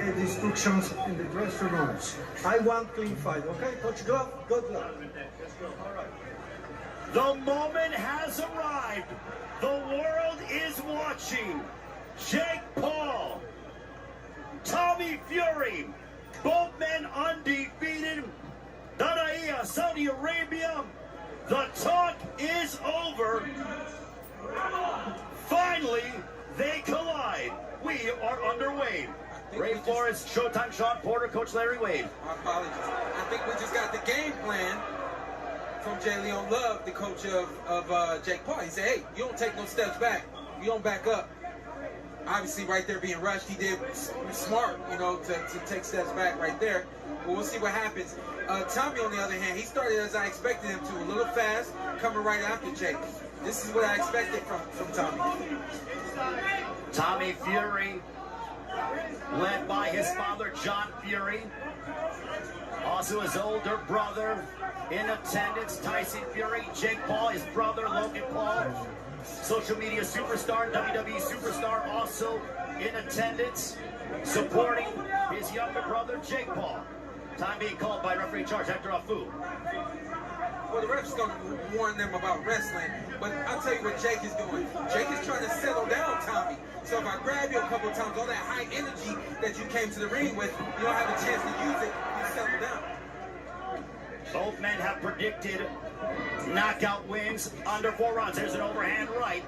any destructions in the dressing rooms. I want clean fight, okay? Coach Glove, good luck. All right. The moment has arrived. The world is watching. Jake Paul, Tommy Fury, both men undefeated. Danaia, Saudi Arabia. The talk is over. Finally, they collide. We are underway. Ray Flores, Showtime, Sean Porter, Coach Larry Wade. My apologies. I think we just got the game plan from J. Leon Love, the coach of Jake Paul. He said, hey, you don't take no steps back. You don't back up. Obviously, right there being rushed, he did smart, you know, to take steps back right there. But we'll see what happens. Tommy, on the other hand, he started as I expected him to, a little fast, coming right after Jake. This is what I expected from Tommy. Tommy Fury, led by his father, John Fury. Also his older brother in attendance, Tyson Fury. Jake Paul, his brother, Logan Paul. Social media superstar, WWE superstar, also in attendance, supporting his younger brother, Jake Paul. Time being called by referee in charge, Hector Afu. Well, the ref's going to warn them about wrestling, but I'll tell you what Jake is doing. Jake is trying to settle down Tommy. So if I grab you a couple of times, all that high energy that you came to the ring with, you don't have a chance to use it, you settle down. Both men have predicted knockout wins under 4 rounds. There's an overhand right.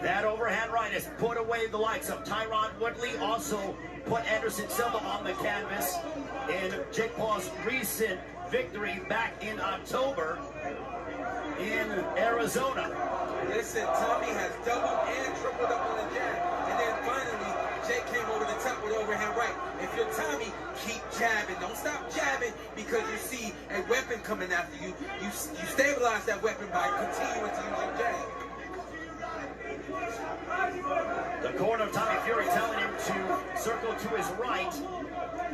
That overhand right has put away the likes of Tyron Woodley, also put Anderson Silva on the canvas in Jake Paul's recent victory back in October in Arizona. Listen, Tommy has doubled and tripled up on the jab. And then finally, Jake came over the top with overhand right. If you're Tommy, keep jabbing. Don't stop jabbing because you see a weapon coming after you. You stabilize that weapon by continuing to use your jab. The corner of Tommy Fury telling him to circle to his right.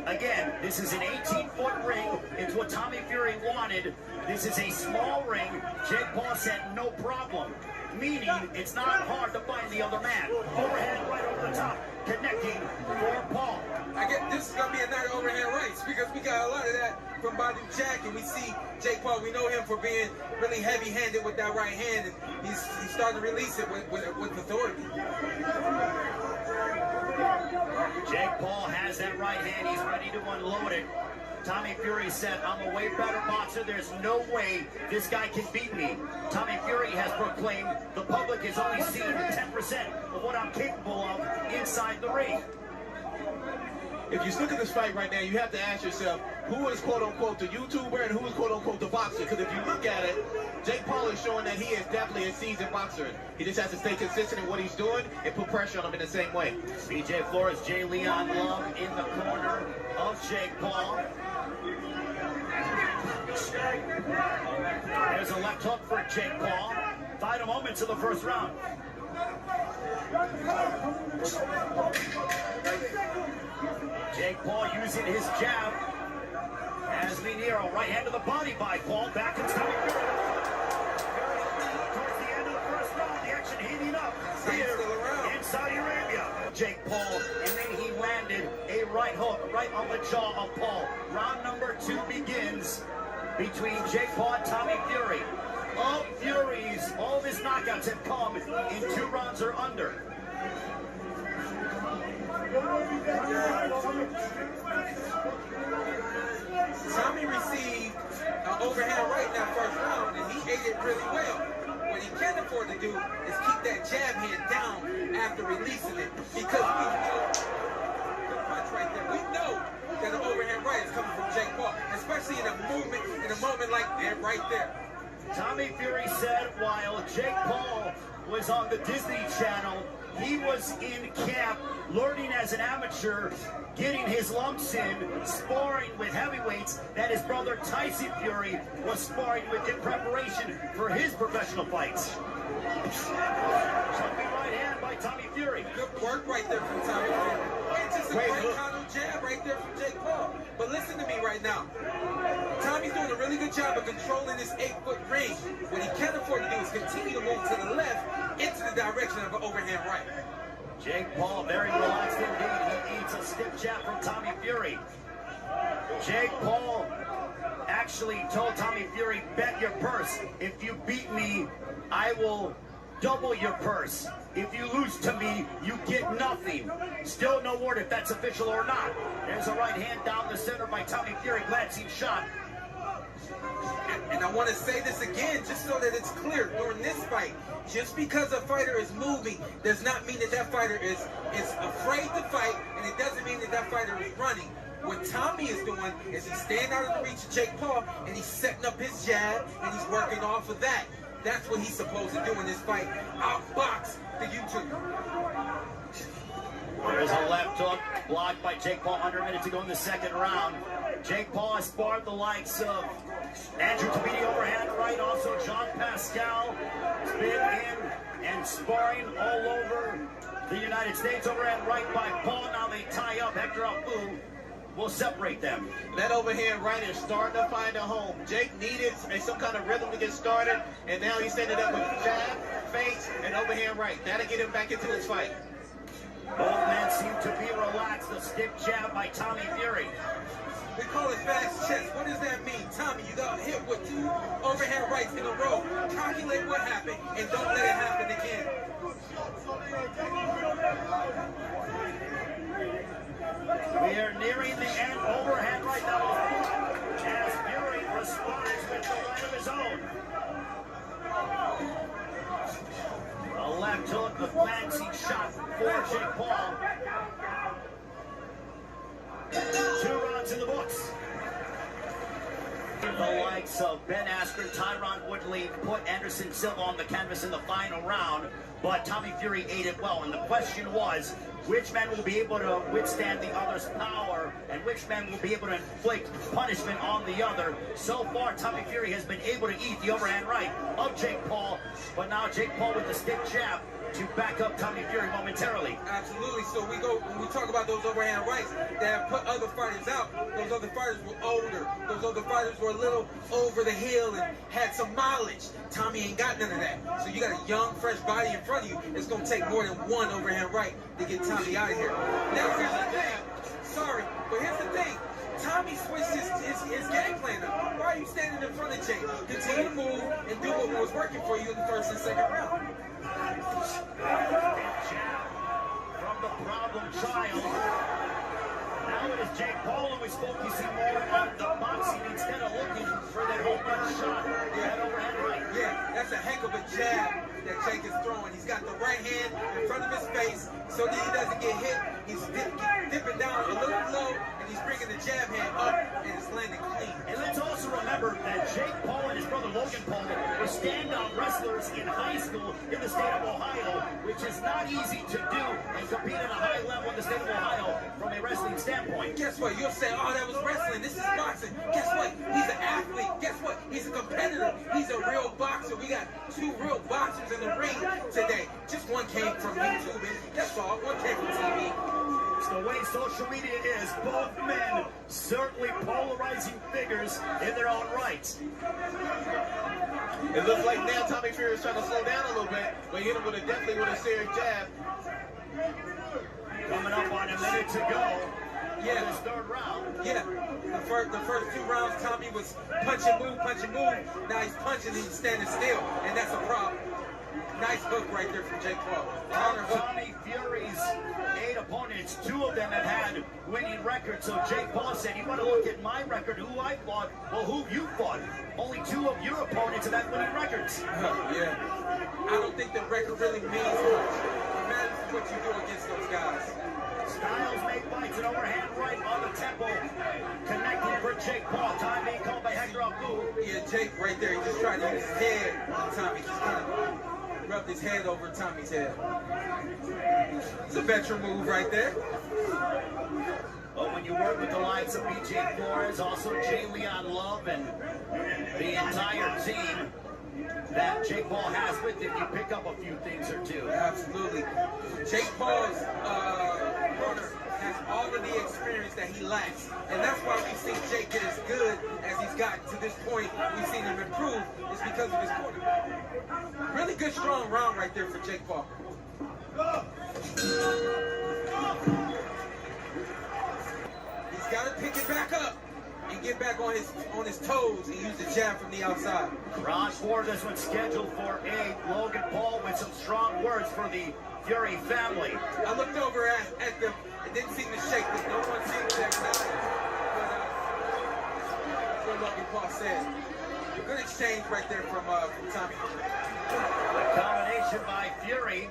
Again, this is an 18-foot ring. It's what Tommy Fury wanted. This is a small ring. Jake Paul said no problem, meaning it's not hard to find the other man. Overhand right over the top, connecting for Paul. I get this is gonna be a night of overhand rights because we got a lot of that from Badu Jack, and we see Jake Paul. We know him for being really heavy-handed with that right hand, and he's starting to release it with authority. Jake Paul has that right hand. He's ready to unload it. Tommy Fury said, I'm a way better boxer. There's no way this guy can beat me. Tommy Fury has proclaimed the public has only seen 10% of what I'm capable of inside the ring. If you look at this fight right now, you have to ask yourself, who is quote-unquote the YouTuber and who is quote-unquote the boxer? Because if you look at it, Jake Paul is showing that he is definitely a seasoned boxer. He just has to stay consistent in what he's doing and put pressure on him in the same way. BJ Flores, J. Leon Love in the corner of Jake Paul. There's a left hook for Jake Paul. Final moments of the first round. Jake Paul using his jab as we near a right hand to the body by Paul. Back to Tommy Fury. Towards the end of the first round, the action heating up here in Saudi Arabia. Jake Paul, and then he landed a right hook right on the jaw of Paul. Round number 2 begins between Jake Paul and Tommy Fury. All Furies, all of his knockouts have come in 2 rounds or under. Tommy received an overhand right in that first round, and he ate it really well. What he can't afford to do is keep that jab hand down after releasing it, because we know the punch right there. We know that an overhand right is coming from Jake Paul, especially in a moment like that right there. Tommy Fury said while Jake Paul was on the Disney Channel, he was in camp learning as an amateur, getting his lumps in, sparring with heavyweights that his brother Tyson Fury was sparring with in preparation for his professional fights. Jumping right hand by Tommy Fury. Good work right there from Tommy Fury. It's just a great counter jab right there from Jake Paul. But listen to me right now. Tommy's doing a really good job of controlling this 8-foot ring. What he can't afford to do is continue to move to the left into the direction of an overhand right. Jake Paul very relaxed indeed. He eats a stiff jab from Tommy Fury. Jake Paul actually told Tommy Fury, bet your purse. If you beat me, I will double your purse. If you lose to me, you get nothing. Still no word if that's official or not. There's a right hand down the center by Tommy Fury, glancing shot. And I want to say this again, just so that it's clear, during this fight, just because a fighter is moving does not mean that that fighter is afraid to fight, and it doesn't mean that that fighter is running. What Tommy is doing is he's staying out of the reach of Jake Paul, and he's setting up his jab, and he's working off of that. That's what he's supposed to do in this fight. Outbox the YouTube. There's a left hook blocked by Jake Paul under a minute to go in the second round. Jake Paul has sparred the likes of Andrew Tabiti overhand right, also John Pascal has been in and sparring all over the United States. Overhand right by Paul. Now they tie up. Hector Alfu will separate them. That overhand right is starting to find a home. Jake needed some kind of rhythm to get started, and now he's setting it up with jab, face, and overhand right. That'll get him back into his fight. Both men seem to be relaxed. The stiff jab by Tommy Fury. We call it fast chess. What does that mean? Tommy, you got hit with 2 overhand rights in a row. Calculate what happened and don't let it happen again. We are nearing the end. Overhand right now as Fury responds with the right of his own. A left hook, the fancy shot for Jake Paul. 2 rounds in the books. The likes of Ben Askren, Tyron Woodley put Anderson Silva on the canvas in the final round, but Tommy Fury ate it well. And the question was, which man will be able to withstand the other's power, and which man will be able to inflict punishment on the other? So far, Tommy Fury has been able to eat the overhand right of Jake Paul, but now Jake Paul with the stiff jab to back up Tommy Fury momentarily. Absolutely. So when we talk about those overhand rights that have put other fighters out, those other fighters were older. Those other fighters were a little over the hill and had some mileage. Tommy ain't got none of that. So you got a young, fresh body in front of you. It's going to take more than 1 overhand right to get Tommy out of here. Now, here's the thing. Sorry, but here's the thing. Tommy switched his game plan up. Why are you standing in front of Jake? Continue to move and do what was working for you in the first and second round. From the problem child. Now it is Jake Paul who is focusing more on the boxing instead of looking for that home run shot. That overhand right. Yeah, that's a heck of a jab that Jake is throwing. He's got the right hand in front of his face so that he doesn't get hit. He's dipping down a little low, and he's bringing the jab hand up, and it's landing clean. And let's also remember that Jake Paul and his brother Logan Paul were stand-up wrestlers in high school in the state of Ohio, which is not easy to do and compete at a high level in the state of Ohio from a wrestling standpoint. Guess what? You'll say, oh, that was wrestling. This is boxing. Guess what? He's an athlete. Guess what? He's a competitor. He's a real boxer. We got 2 real boxers in the ring today. Just one came from YouTube, and that's all. One came from TV. It's the way social media is. Both men certainly polarizing figures in their own rights. It looks like now Tommy Fury is trying to slow down a little bit, but hit him with definitely with a serious jab. Coming up on a minute to go. Yeah, this 3rd round. Yeah, the first 2 rounds, Tommy was punch and move. Now he's punching and he's standing still, and that's a problem. Nice hook right there from Jake Paul. Counter hook. Tommy Fury's 8 opponents, 2 of them have had winning records. So Jake Paul said, you want to look at my record, who I fought? Well, who you fought? Only 2 of your opponents have had winning records. Yeah. I don't think the record really means much. It matters what you do against those guys. Styles made fights, an overhand right on the temple, connecting for Jake Paul. Time being called by Hector Alfu. Yeah, Jake right there, he just tried to use his head on Tommy. Just kind of rubbed his head over Tommy's head. It's a veteran move right there. But when you work with the likes of BJ Flores, also Jay Leon Love, and the entire team that Jake Paul has with him, you pick up a few things or 2. Absolutely. Jake Paul's corner has all of the experience that he lacks. And that's why we've seen Jake get as good as he's gotten to this point. We've seen him improve. It's because of his corner. Really good, strong round right there for Jake Paul. got to pick it back up and get back on his toes and use the jab from the outside. Round 4, this one's scheduled for 8. Logan Paul with some strong words for the Fury family. I looked over at them and didn't seem to shake them. No one seemed to acknowledge. But what Logan Paul said. Good exchange right there from Tommy. A combination by Fury.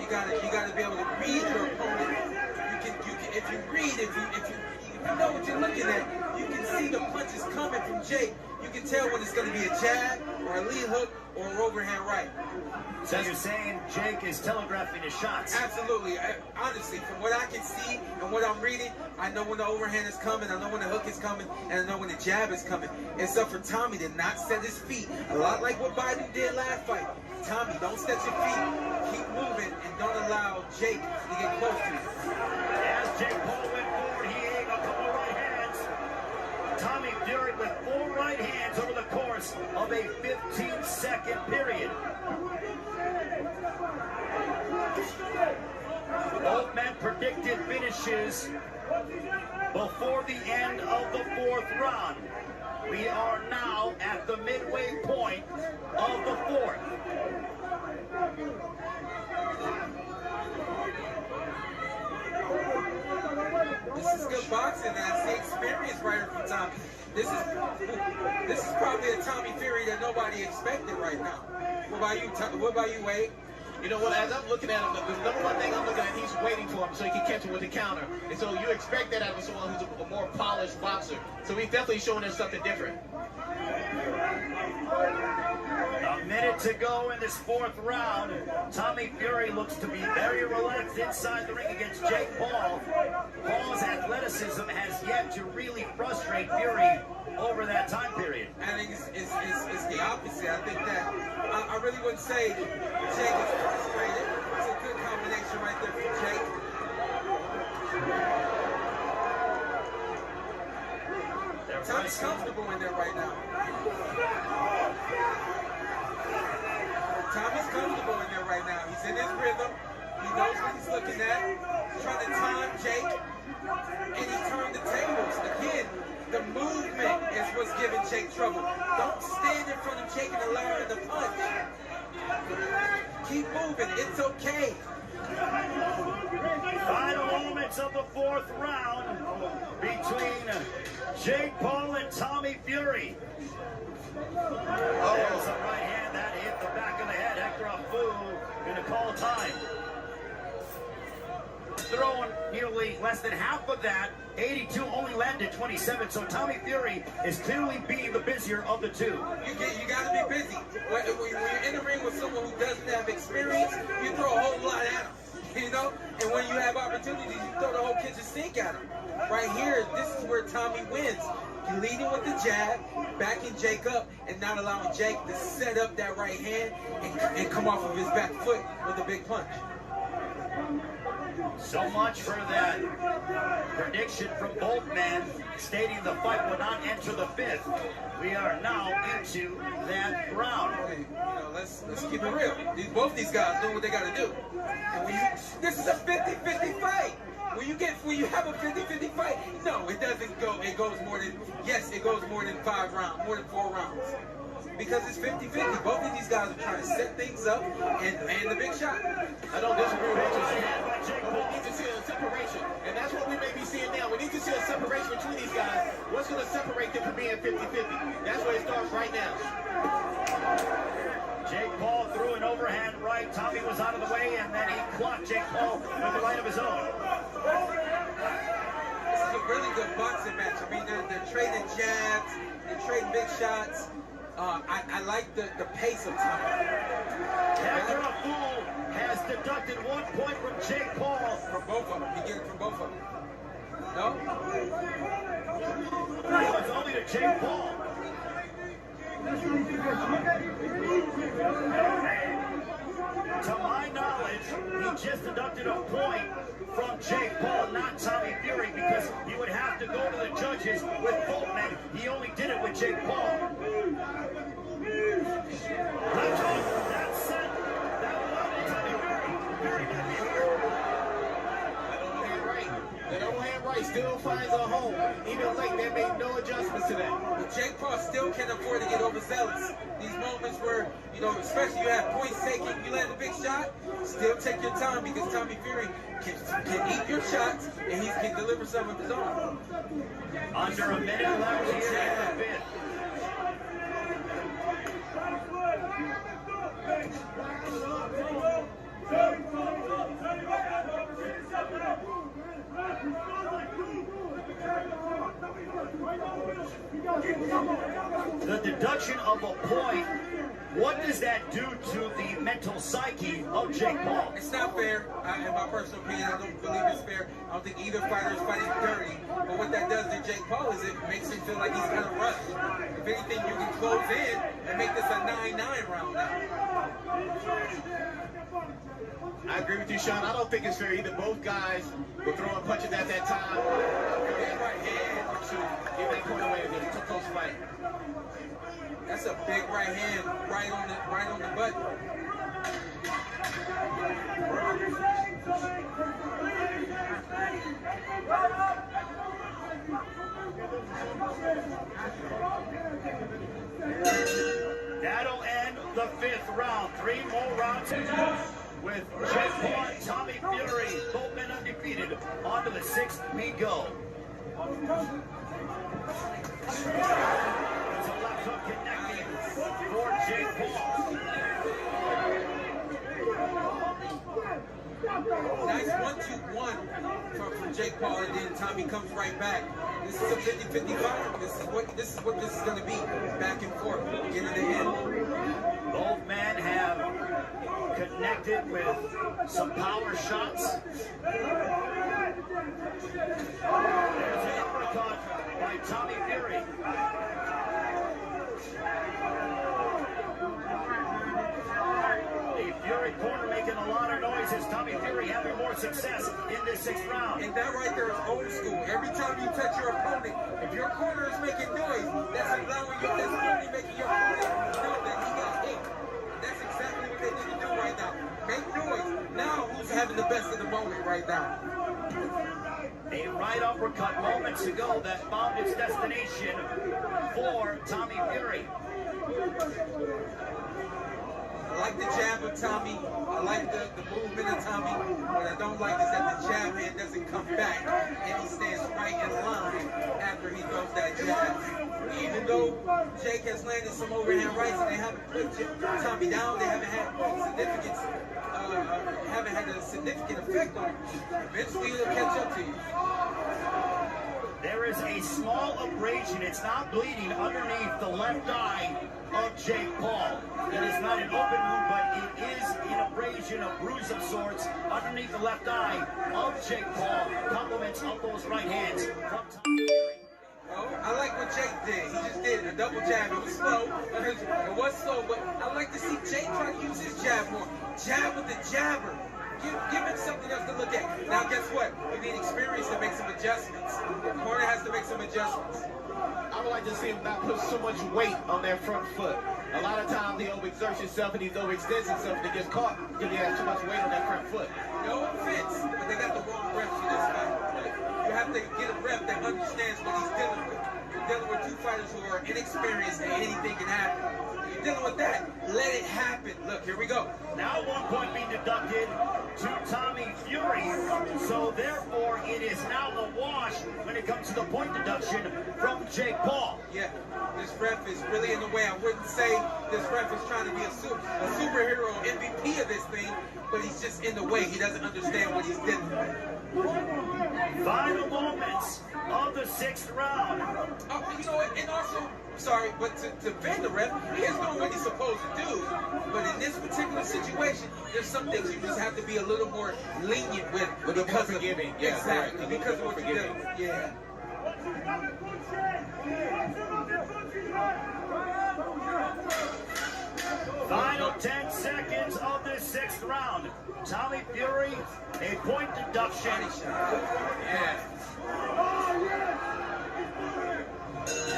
You gotta be able to read your opponent. If you know what you're looking at, you can see the punches coming from Jake. You can tell when it's going to be a jab or a lead hook or an overhand right. So you're saying Jake is telegraphing his shots? Absolutely. Honestly, from what I can see and what I'm reading, I know when the overhand is coming, I know when the hook is coming, and I know when the jab is coming. It's up for Tommy to not set his feet. A lot like what Biden did last fight. Tommy, don't set your feet. Keep moving and don't allow Jake to get close to you. As Jake Paul went forward, he aimed a couple right hands. Tommy Fury with 4 right hands over the course of a 15-second period. Both men predicted finishes before the end of the 4th round. We are now at the midway point of the 4th. This is good boxing, and I see experience right here from Tommy. This is probably a Tommy Fury that nobody expected right now. What about you, Wade? You know what, as I'm looking at him, the number one thing I'm looking at, he's waiting for him so he can catch him with the counter. And so you expect that out of someone who's a more polished boxer. So he's definitely showing us something different. A minute to go in this 4th round. Tommy Fury looks to be very relaxed inside the ring against Jake Paul. Paul's athleticism has yet to really frustrate Fury over that time period. I think it's the opposite. I think that I really wouldn't say Jake is frustrated. It's a good combination right there for Jake. Tommy's comfortable in there right now. Tommy's comfortable in there right now. He's in his rhythm. He knows what he's looking at. He's trying to time Jake. And he turned the tables. Again, the movement is what's giving Jake trouble. Don't stand in front of Jake and allow him to punch. Keep moving. It's okay. Final moments of the 4th round between Jake Paul and Tommy Fury. There's a right hand that hit the back of the head. Hector Afu gonna call time. Throwing nearly less than half of that. 82 only landed 27, so Tommy Fury is clearly being the busier of the two. You got to be busy. When you're in the ring with someone who doesn't have experience, you throw a whole lot at them, you know? And when you have opportunities, you throw the whole kitchen sink at them. Right here, this is where Tommy wins. You're leading with the jab, backing Jake up, and not allowing Jake to set up that right hand and come off of his back foot with a big punch. So much for that prediction from both men, stating the fight would not enter the 5th. We are now into that round. Hey, let's keep it real. Both these guys do what they got to do. And this is a 50-50 fight. When you have a 50-50 fight, no, it doesn't go. It goes more than, yes, it goes more than 5 rounds, more than 4 rounds. Because it's 50-50. Both of these guys are trying to set things up and land the big shot. I don't disagree with what you're saying, but we need to see a separation. And that's what we may be seeing now. We need to see a separation between these guys. What's going to separate them from being 50-50? That's where it starts right now. Jake Paul threw an overhand right. Tommy was out of the way, and then he clocked Jake Paul with a right of his own. This is a really good boxing match. I mean, they're trading jabs, they're trading big shots. I like the pace of Tommy. Hector Afu has deducted 1 point from Jake Paul. From both of them. He gets it from both of them. No? It was only to Jake Paul. To my knowledge, he just deducted a point from Jake Paul, not Tommy Fury, because he would have to go to the judges with both men. He only did it with Jake Paul. That set, that fight still finds a home. Even late, they made no adjustments to that. But Jake Paul still can't afford to get overzealous. These moments where, you know, especially you have points taken, you land a big shot, still take your time because Tommy Fury can eat your shots and he can deliver some of his own. Under a minute left here in the fifth. The deduction of a point, what does that do to the mental psyche of Jake Paul? It's not fair. In my personal opinion, I don't believe it's fair. I don't think either fighter is fighting dirty. But what that does to Jake Paul is it makes him feel like he's kind of rushed. If anything, you can close in and make this a 9-9 round now. I agree with you, Sean. I don't think it's fair either. Both guys were throwing punches at that time. Right hand to give that point away. It was a close fight. That's a big right hand, right on the button. That'll end the fifth round. 3 more rounds with Jake Paul and Tommy Fury, both men undefeated. On to the 6th we go. It's a left hook connecting for Jake Paul. Nice 1-2-1 from Jake Paul, and then Tommy comes right back. This is a 50-50 fight. This is what this is going to be. Back and forth, beginning to end. Both men have connected with some power shots. There's an uppercut by Tommy Fury. The Fury corner making a lot of noise as Tommy Fury having more success in this 6th round. And that right there is old school. Every time you touch your opponent, if your corner is making noise, that's allowing you, that's only making your opponent know that he got hit. And that's exactly what they need to do right now. Make noise. Now who's having the best of the moment right now? A right uppercut moments ago that found its destination for Tommy Fury. I like the jab of Tommy. I like the movement of Tommy. What I don't like is that the jab hand doesn't come back and he stands right in line after he throws that jab. Even though Jake has landed some overhand rights and they haven't put Tommy down, they haven't had a significant effect on him. Eventually he'll catch up to you. There is a small abrasion. It's not bleeding underneath the left eye of Jake Paul. It is not an open wound, but it is an abrasion, a bruise of sorts underneath the left eye of Jake Paul. Compliments of those right hands from Tommy Fury. Oh, I like what Jake did. He just did a double jab. It was slow. It was slow, but I like to see Jake try to use his jab more. Jab with the jabber. Give him something else to look at. Now, guess what? You need experience to make some adjustments. The corner has to make some adjustments. I would like to see him not put so much weight on that front foot. A lot of times he overexerts himself and he overextends himself and he gets caught because he has too much weight on that front foot. No offense, but they got the wrong reps for this fight. You have to get a rep that understands what he's dealing with. You're dealing with 2 fighters who are inexperienced and anything can happen. You're dealing with that. Let it happen. Look, here we go. Now 1 point being deducted to Tommy Fury. So therefore, it is now the wash when it comes to the point deduction from Jake Paul. Yeah, this ref is really in the way. I wouldn't say this ref is trying to be a superhero MVP of this thing, but he's just in the way. He doesn't understand what he's doing. Final moments of the 6th round. You know what? And also, sorry, but to bend the ref, he is doing what he's supposed to do. But in this particular situation, there's some things you just have to be a little more lenient with. Because of forgiving. Yeah, exactly. Right. Because of what you do. Yeah. Final 10 seconds of this 6th round. Tommy Fury, a point deduction. Yeah.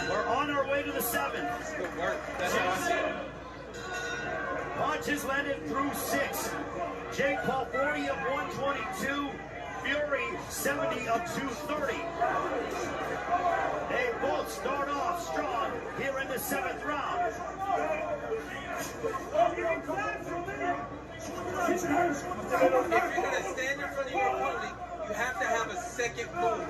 We're on our way to the 7th. Good work. That's how I see it. Punches landed through 6. Jake Paul 40 of 122. Fury 70 of 230. They both start off strong here in the 7th round. If you're going to stand in front of your opponent, you have to have a second move.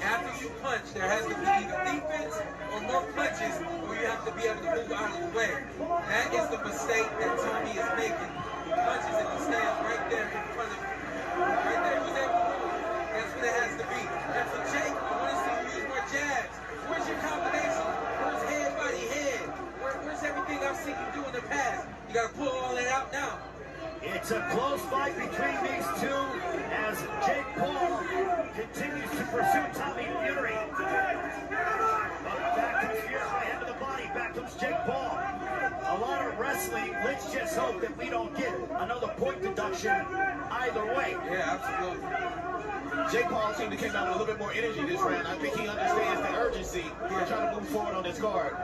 After you punch, there has to be either defense or more punches, or you have to be able to move out of the way. That is the mistake that Tommy is making. He punches and he stands right there in front of you. Right there, he was able to move. That's what it has to be. And for Jake, I want to see you use more jabs. Where's your combination? Where's head, body, head? Where's everything I've seen you do in the past? You got to pull all that out now. It's a close fight between these two as Jake Paul continues to pursue Tommy Fury. But back comes Fury, right hand to the body. Back comes Jake Paul. A lot of wrestling. Let's just hope that we don't get another point deduction either way. Yeah, absolutely. Jake Paul seemed to come out with a little bit more energy this round. I think he understands the urgency. He's trying to move forward on this card.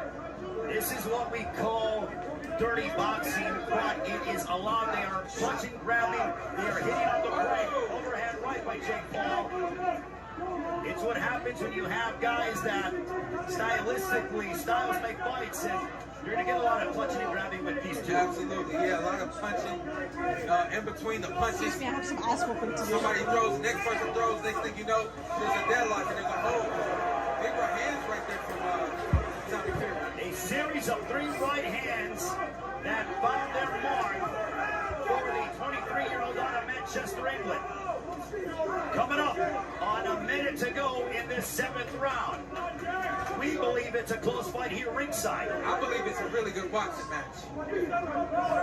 This is what we call dirty boxing, but it is allowed. They are punching, grabbing, they are hitting on the break. Overhand right by Jake Paul. It's what happens when you have guys that styles make fights, and you're going to get a lot of punching and grabbing with these two. Absolutely, yeah, a lot of punching in between the punches. Excuse me, I have some asphalt to do. Somebody throws, next person throws, next thing you know, there's a deadlock and there's a hold. Big right hands right there from Tommy Fury. A series of 3 right hands that found their mark for the 23-year-old out of Manchester, England. Coming up on a minute to go in this 7th round. We believe it's a close fight here ringside. I believe it's a really good boxing match.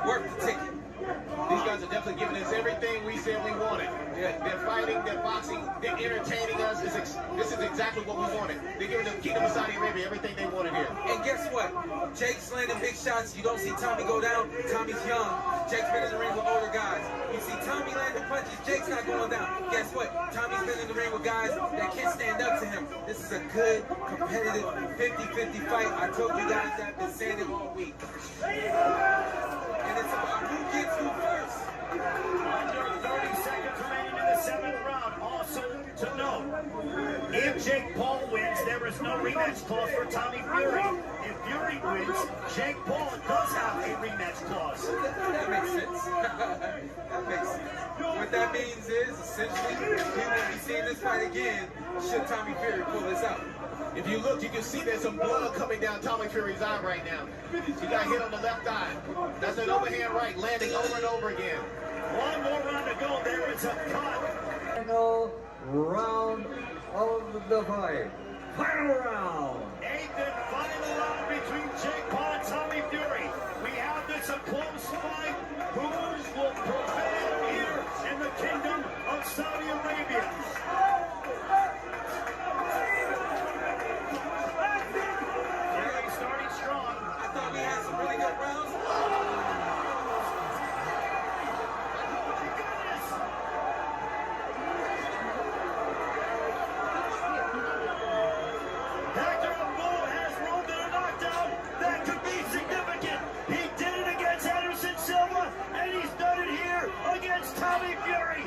Worth the ticket. These guys are definitely giving us everything we said we wanted. They're fighting, they're boxing, they're entertaining us. This is exactly what we wanted. They're giving the Kingdom of Saudi Arabia everything they wanted here. And guess what? Jake's landing big shots. You don't see Tommy go down. Tommy's young. Jake's been in the ring with older guys. You see Tommy landing punches. Jake's not going down. Guess what? Tommy's been in the ring with guys that can't stand up to him. This is a good, competitive 50-50 fight. I told you guys that. I've been saying it all week. And it's about who gets who first. Under 30 seconds remaining in the 7th round. Also to note, if Jake Paul wins, there is no rematch clause for Tommy Fury. If Fury wins, Jake Paul does have a rematch clause. That makes sense. That makes sense. What that means is, essentially, we will be seeing this fight again should Tommy Fury pull this out. If you look, you can see there's some blood coming down Tommy Fury's eye right now. He got hit on the left eye. That's an overhand right, landing over and over again. One more round to go. There is a cut. Final round of the fight. Final round. 8th and final round between Jake Paul and Tommy Fury. We have this a close fight. Who will prevail here in the Kingdom of Saudi Arabia? Fury starting strong. I thought we had some really good rounds. Hector Bull has rolled in a knockdown. That could be significant. He did it against Anderson Silva, and he's done it here against Tommy Fury.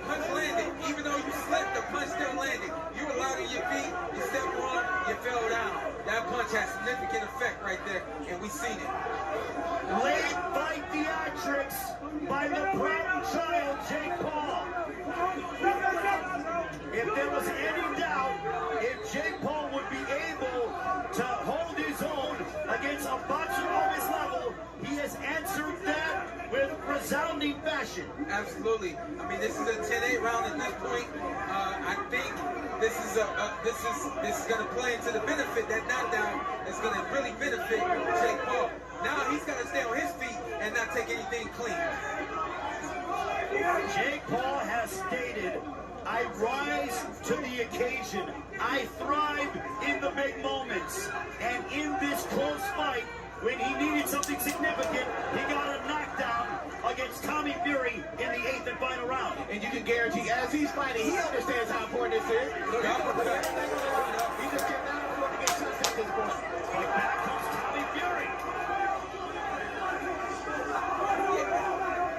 Punch landed. Even though you slipped, the punch still landed. You were loud on your feet, you stepped wrong, you fell down. That punch has significant effect right there, and we seen it. Late fight theatrics by the proud child, Jake Paul. If there was any doubt if Jake Paul would be able to hold his own against a boxer of his level, he has answered that with resounding fashion. Absolutely. I mean, this is a 10-8 round at this point. I think this is going to play into the benefit. That knockdown is going to really benefit Jake Paul. Now he's got to stay on his feet and not take anything clean. Jake Paul has stated, I rise to the occasion. I thrive in the big moments. And in this close fight, when he needed something significant, he got a knockdown against Tommy Fury in the 8th and final round. And you can guarantee, as he's fighting, he understands how important this is. He just cannot afford to get touched at this point. But back comes Tommy Fury.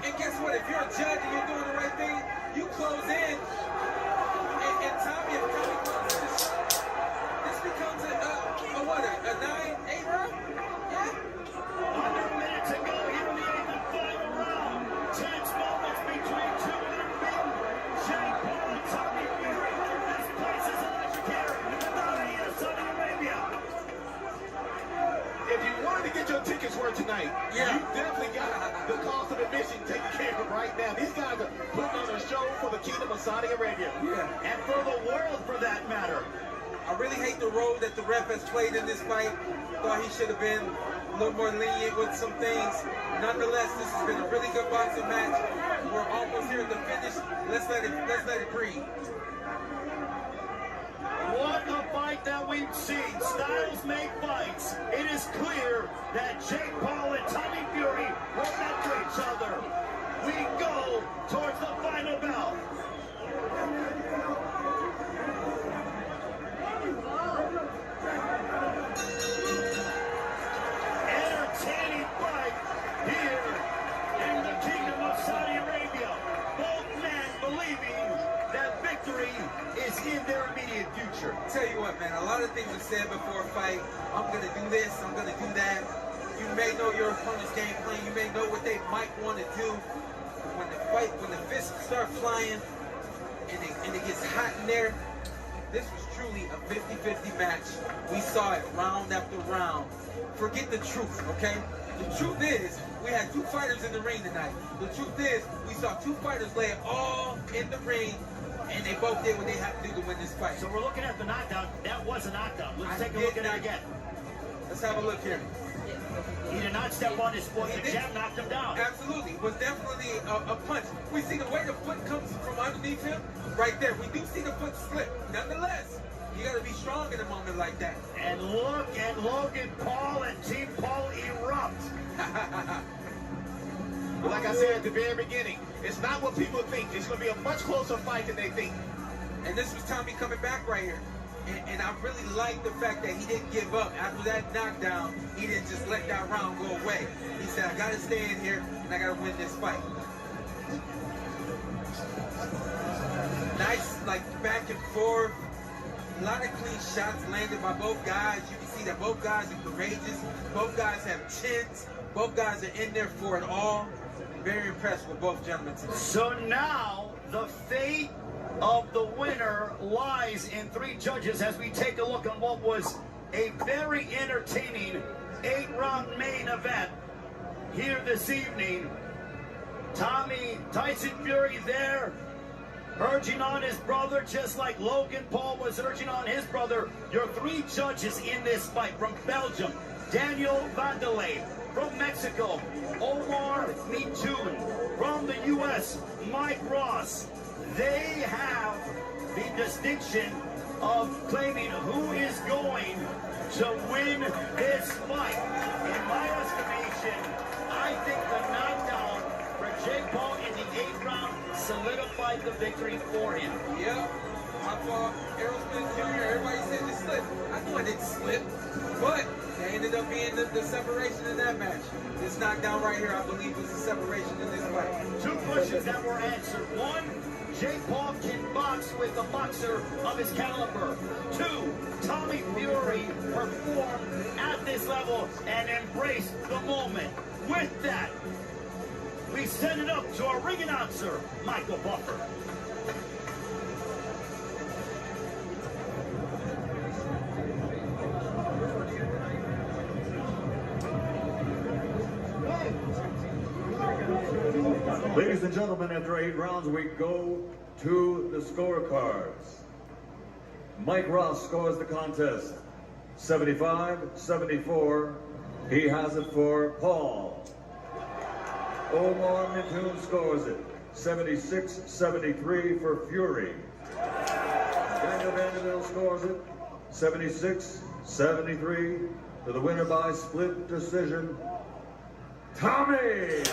And guess what? If you're a judge and you're doing the right thing, definitely got the cost of admission taken care of right now. These guys are putting on a show for the Kingdom of Saudi Arabia. Yeah. And for the world, for that matter. I really hate the role that the ref has played in this fight. Thought he should have been a little more lenient with some things. Nonetheless, this has been a really good boxing match. We're almost here at the finish. Let's let it breathe. What a fight that we've seen. Styles make fights. It is clear that Jake Paul and Tommy Fury were meant for each other. We go towards the final bell. Entertaining fight here in the Kingdom of Saudi Arabia. Both men believing that victory is in their immediate future. Tell you what, man, a lot of things are said before a fight. I'm going to do this, I'm going to do that. You may know your opponent's game plan. You may know what they might want to do. When the fists start flying and it gets hot in there, this was truly a 50-50 match. We saw it round after round. Forget the truth, okay? The truth is, we had two fighters in the ring tonight. The truth is, we saw two fighters lay it all in the ring, and they both did what they had to do to win this fight. So we're looking at the knockdown. That was a knockdown. Let's take a look at it again. Let's have a look here. He did not step on his foot. The jab knocked him down. Absolutely. It was definitely a punch. We see the way the foot comes from underneath him right there. We do see the foot slip. Nonetheless, you got to be strong in a moment like that. And look at Logan Paul and Team Paul erupt. Well, like I said at the very beginning, it's not what people think. It's going to be a much closer fight than they think. And this was Tommy coming back right here. And I really like the fact that he didn't give up. After that knockdown, he didn't just let that round go away. He said, I got to stay in here, and I got to win this fight. Nice, like, back and forth. A lot of clean shots landed by both guys. You can see that both guys are courageous. Both guys have chins. Both guys are in there for it all. Very impressed with both gentlemen today. So now the fate of the winner lies in three judges as we take a look on what was a very entertaining 8-round main event here this evening. Tyson Fury there urging on his brother, just like Logan Paul was urging on his brother. Your three judges in this fight: from Belgium, Daniel Vanderlei; from Mexico, Omar Mitoun; from the U.S., Mike Ross. They have the distinction of claiming who is going to win this fight. In my estimation, I think the knockdown for Jake Paul in the 8th round solidified the victory for him. Yep. I thought Aerosmith Jr., everybody said it slipped. I knew I didn't slip, but they ended up being the separation in that match. This knockdown right here, I believe, was the separation in this fight. Two questions that were answered. One, Jake Paul can box with a boxer of his caliber. Two, Tommy Fury performed at this level and embraced the moment. With that, we send it up to our ring announcer, Michael Buffer. Ladies and gentlemen, after 8 rounds, we go to the scorecards. Mike Ross scores the contest 75-74. He has it for Paul. Omar Mitoun scores it 76-73 for Fury. Daniel Vanderlei scores it 76-73 for the winner by split decision, Tommy.